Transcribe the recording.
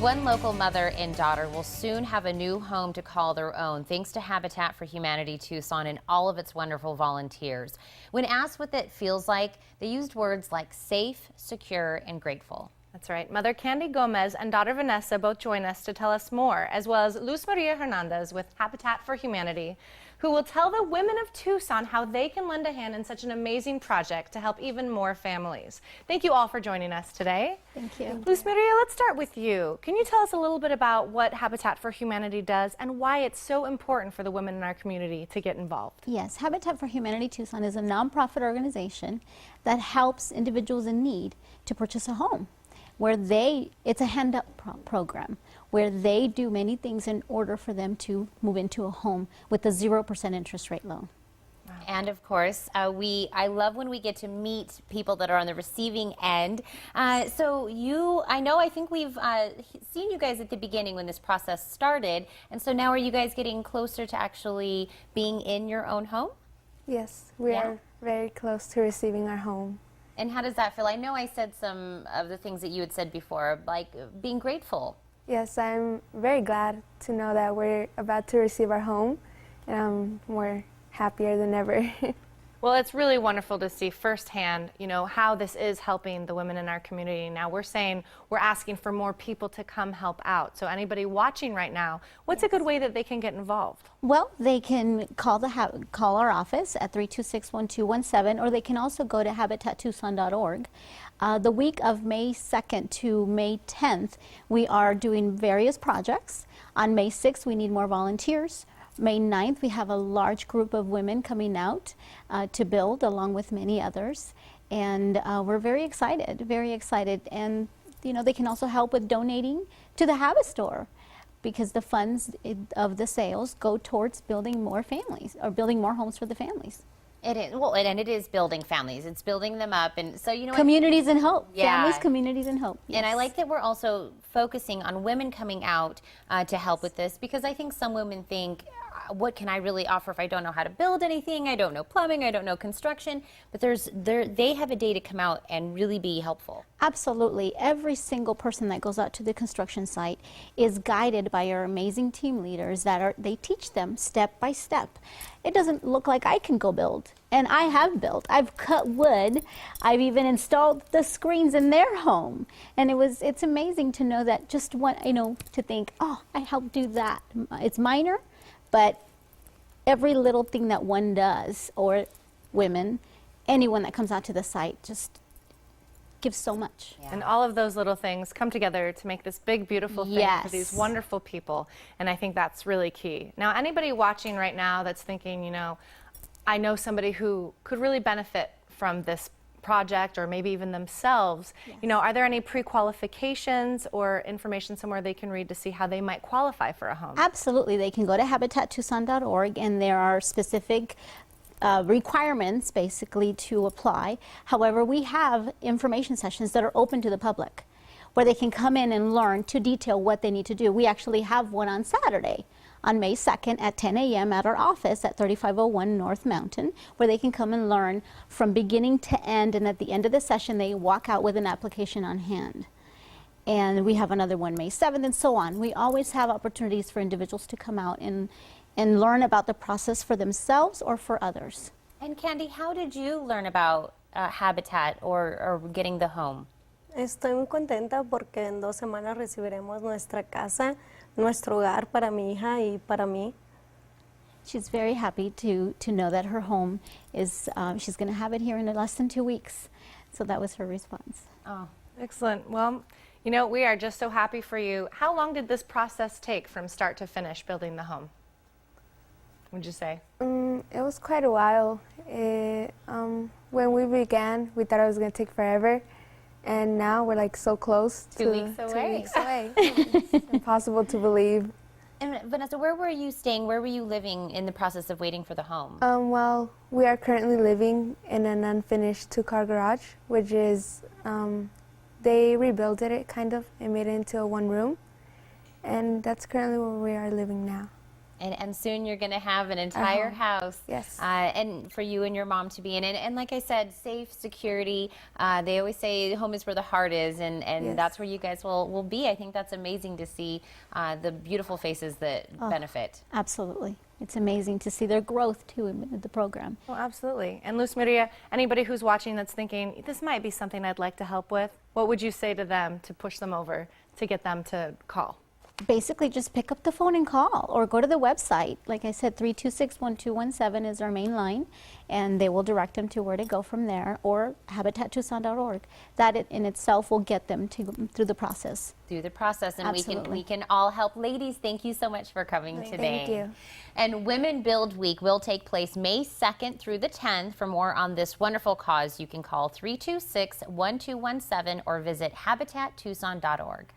One local mother and daughter will soon have a new home to call their own, thanks to Habitat for Humanity Tucson and all of its wonderful volunteers. When asked what that feels like, they used words like safe, secure, and grateful. That's right. Mother Candy Gomez and daughter Vanessa both join us to tell us more, as well as Luz Maria Hernandez with Habitat for Humanity, who will tell the women of Tucson how they can lend a hand in such an amazing project to help even more families. Thank you all for joining us today. Thank you. Luz Maria, let's start with you. Can you tell us a little bit about what Habitat for Humanity does and why it's so important for the women in our community to get involved? Yes, Habitat for Humanity Tucson is a nonprofit organization that helps individuals in need to purchase a home. It's a hand-up program where they do many things in order for them to move into a home with a 0% interest rate loan. Wow. And of course, I love when we get to meet people that are on the receiving end. I think we've seen you guys at the beginning when this process started, and so now are you guys getting closer to actually being in your own home? Yes, we are very close to receiving our home. And how does that feel? I know I said some of the things that you had said before, like being grateful. Yes, I'm very glad to know that we're about to receive our home, and I'm more happier than ever. Well, it's really wonderful to see firsthand, how this is helping the women in our community. Now, we're asking for more people to come help out. So anybody watching right now, what's a good way that they can get involved? Well, they can call our office at 326-1217, or they can also go to habitattucson.org. The week of May 2nd to May 10th, we are doing various projects. On May 6th, we need more volunteers. May 9th, we have a large group of women coming out to build, along with many others. And we're very excited, very excited. And, they can also help with donating to the Habit Store, because the funds of the sales go towards building more families, or building more homes for the families. It is, well, and it is building families. It's building them up, and so communities and hope. Yeah. Families, communities, and hope. Yes. And I like that we're also focusing on women coming out to help with this, because I think some women think, what can I really offer if I don't know how to build anything? I don't know plumbing. I don't know construction. But they have a day to come out and really be helpful. Absolutely. Every single person that goes out to the construction site is guided by our amazing team leaders they teach them step by step. It doesn't look like I can go build. And I have built. I've cut wood. I've even installed the screens in their home. And it's amazing to know that to think, oh, I helped do that. It's minor, but every little thing that one does, or women, anyone that comes out to the site, just gives so much. Yeah. And all of those little things come together to make this big, beautiful thing for these wonderful people. And I think that's really key. Now, anybody watching right now that's thinking, I know somebody who could really benefit from this project, or maybe even themselves, are there any pre-qualifications or information somewhere they can read to see how they might qualify for a home? Absolutely. They can go to habitattucson.org, and there are specific requirements basically to apply. However, we have information sessions that are open to the public, where they can come in and learn to detail what they need to do. We actually have one on Saturday, on May 2nd at 10 a.m. at our office at 3501 North Mountain, where they can come and learn from beginning to end, and at the end of the session they walk out with an application on hand. And we have another one May 7th, and so on. We always have opportunities for individuals to come out and learn about the process for themselves or for others. And Candy, how did you learn about Habitat or getting the home? Estoy muy contenta porque en 2 semanas recibiremos nuestra casa, nuestro hogar para mi hija y para mí. She's very happy to know that her home is, she's going to have it here in less than 2 weeks. So that was her response. Oh, excellent. Well, we are just so happy for you. How long did this process take from start to finish building the home, would you say? It was quite a while. When we began, we thought it was going to take forever. And now we're so close. 2 weeks away. 2 weeks away. It's impossible to believe. And Vanessa, where were you staying? Where were you living in the process of waiting for the home? Well, we are currently living in an unfinished 2-car garage, which is, they rebuilt it kind of and made it into a 1-room. And that's currently where we are living now. And soon you're going to have an entire house. Yes. And for you and your mom to be in. And like I said, safe, security. They always say home is where the heart is, and Yes. that's where you guys will be. I think that's amazing to see the beautiful faces that benefit. Absolutely. It's amazing to see their growth too in the program. Well, absolutely. And Luz Maria, anybody who's watching that's thinking, this might be something I'd like to help with, what would you say to them to push them over, to get them to call? Basically, just pick up the phone and call, or go to the website. Like I said, 326-1217 is our main line, and they will direct them to where to go from there, or habitattucson.org. That in itself will get them through the process. Through the process, and Absolutely. we can all help. Ladies, thank you so much for coming today. Thank you. And Women Build Week will take place May 2nd through the 10th. For more on this wonderful cause, you can call 326-1217 or visit habitattucson.org.